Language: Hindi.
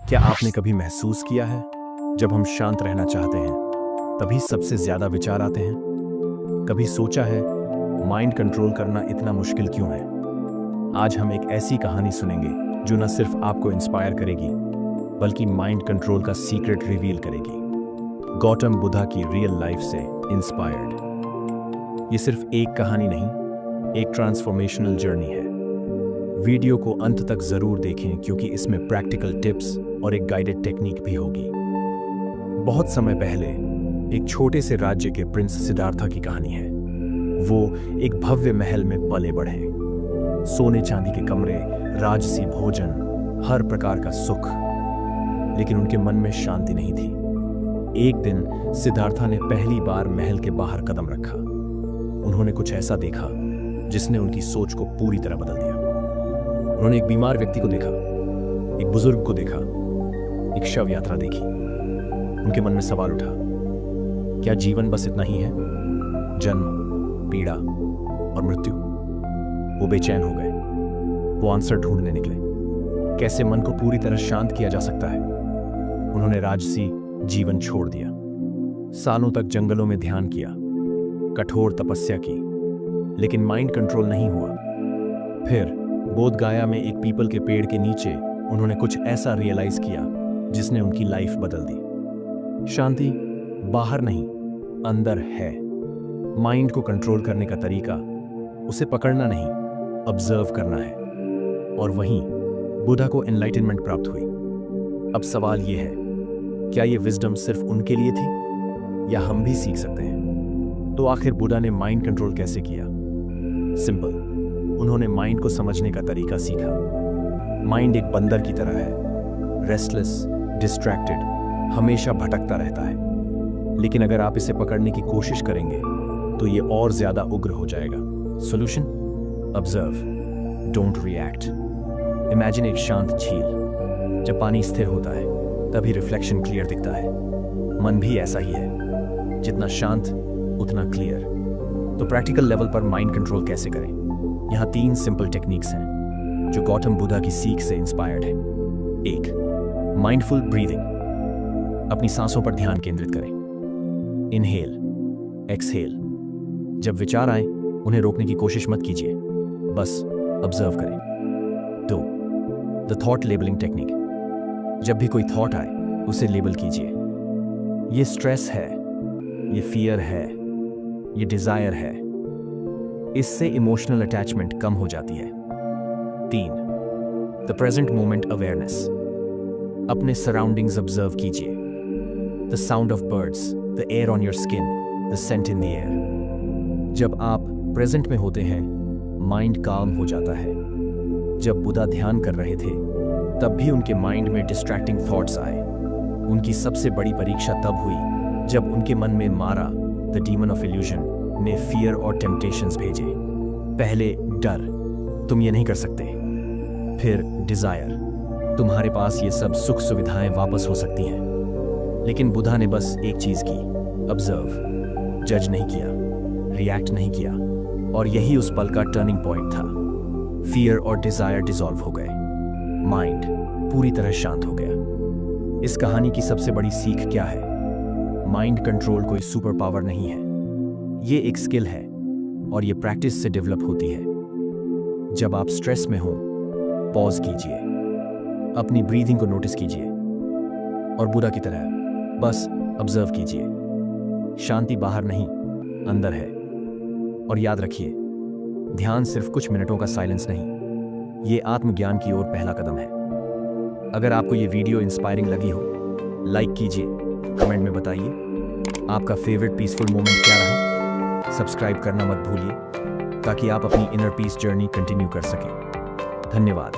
क्या आपने कभी महसूस किया है जब हम शांत रहना चाहते हैं तभी सबसे ज्यादा विचार आते हैं? कभी सोचा है माइंड कंट्रोल करना इतना मुश्किल क्यों है? आज हम एक ऐसी कहानी सुनेंगे जो न सिर्फ आपको इंस्पायर करेगी बल्कि माइंड कंट्रोल का सीक्रेट रिवील करेगी। गौतम बुद्धा की रियल लाइफ से इंस्पायर्ड। ये सिर्फ एक कहानी नहीं, एक ट्रांसफॉर्मेशनल जर्नी है। वीडियो को अंत तक जरूर देखें क्योंकि इसमें प्रैक्टिकल टिप्स और एक गाइडेड टेक्निक भी होगी। बहुत समय पहले एक छोटे से राज्य के प्रिंस सिद्धार्थ की कहानी है। वो एक भव्य महल में पले बढ़े। सोने चांदी के कमरे, राजसी भोजन, हर प्रकार का सुख, लेकिन उनके मन में शांति नहीं थी। एक दिन सिद्धार्थ ने पहली बार महल के बाहर कदम रखा। उन्होंने कुछ ऐसा देखा जिसने उनकी सोच को पूरी तरह बदल दिया। उन्होंने एक बीमार व्यक्ति को देखा, एक बुजुर्ग को देखा, एक शव यात्रा देखी। उनके मन में सवाल उठा, क्या जीवन बस इतना ही है? जन्म, पीड़ा और मृत्यु। वो बेचैन हो गए। वो आंसर ढूंढने निकले। कैसे मन को पूरी तरह शांत किया जा सकता है? उन्होंने राजसी जीवन छोड़ दिया। सालों तक जंगलों में ध्यान किया, कठोर तपस्या की, लेकिन माइंड कंट्रोल नहीं हुआ। फिर बोध गया में एक पीपल के पेड़ के नीचे उन्होंने कुछ ऐसा रियलाइज किया जिसने उनकी लाइफ बदल दी। शांति बाहर नहीं, अंदर है। माइंड को कंट्रोल करने का तरीका उसे पकड़ना नहीं, ऑब्जर्व करना है। और वहीं बुद्धा को एनलाइटनमेंट प्राप्त हुई। अब सवाल यह है, क्या यह विजडम सिर्फ उनके लिए थी या हम भी सीख सकते हैं? तो आखिर बुद्धा ने माइंड कंट्रोल कैसे किया? सिंपल, उन्होंने माइंड को समझने का तरीका सीखा। माइंड एक बंदर की तरह है, रेस्टलेस, डिस्ट्रैक्टेड, हमेशा भटकता रहता है। लेकिन अगर आप इसे पकड़ने की कोशिश करेंगे तो ये और ज्यादा उग्र हो जाएगा। Solution? Observe, don't react. Imagine एक शांत झील। जब पानी स्थिर होता है तभी रिफ्लेक्शन क्लियर दिखता है। मन भी ऐसा ही है, जितना शांत उतना क्लियर। तो प्रैक्टिकल लेवल पर माइंड कंट्रोल कैसे करें? यहाँ 3 सिंपल टेक्निक्स हैं जो गौतम बुद्धा की सीख से इंस्पायर्ड है। 1. Mindful breathing. अपनी सांसों पर ध्यान केंद्रित करें। Inhale, exhale. जब विचार आए उन्हें रोकने की कोशिश मत कीजिए, बस ऑब्जर्व करें। 2. The thought labelling technique. जब भी कोई थॉट आए उसे लेबल कीजिए। ये स्ट्रेस है, ये फियर है, ये डिजायर है। इससे इमोशनल अटैचमेंट कम हो जाती है। 3. The present moment awareness. अपने सराउंडिंग्स ऑब्जर्व कीजिए। The sound of birds, the air on your skin, the scent in the air. जब आप प्रेजेंट में होते हैं माइंड काम हो जाता है। जब बुद्धा ध्यान कर रहे थे तब भी उनके माइंड में डिस्ट्रैक्टिंग थॉट्स आए। उनकी सबसे बड़ी परीक्षा तब हुई जब उनके मन में मारा, द डीमन ऑफ इल्यूजन, ने फियर और टेम्पटेशंस भेजे। पहले डर, तुम ये नहीं कर सकते। फिर डिजायर, तुम्हारे पास ये सब सुख सुविधाएं वापस हो सकती हैं। लेकिन बुद्धा ने बस एक चीज की, ऑब्जर्व। जज नहीं किया, रिएक्ट नहीं किया, और यही उस पल का टर्निंग पॉइंट था। फियर और डिजायर डिसॉल्व हो गए, माइंड पूरी तरह शांत हो गया। इस कहानी की सबसे बड़ी सीख क्या है? माइंड कंट्रोल कोई सुपर पावर नहीं है, ये एक स्किल है और ये प्रैक्टिस से डेवलप होती है। जब आप स्ट्रेस में हो, पॉज कीजिए, अपनी ब्रीदिंग को नोटिस कीजिए और बुद्धा की तरह बस ऑब्जर्व कीजिए। शांति बाहर नहीं, अंदर है। और याद रखिए, ध्यान सिर्फ कुछ मिनटों का साइलेंस नहीं, ये आत्मज्ञान की ओर पहला कदम है। अगर आपको ये वीडियो इंस्पायरिंग लगी हो, लाइक कीजिए, कमेंट में बताइए आपका फेवरेट पीसफुल मोमेंट क्या रहा। सब्सक्राइब करना मत भूलिए ताकि आप अपनी इनर पीस जर्नी कंटिन्यू कर सकें। धन्यवाद।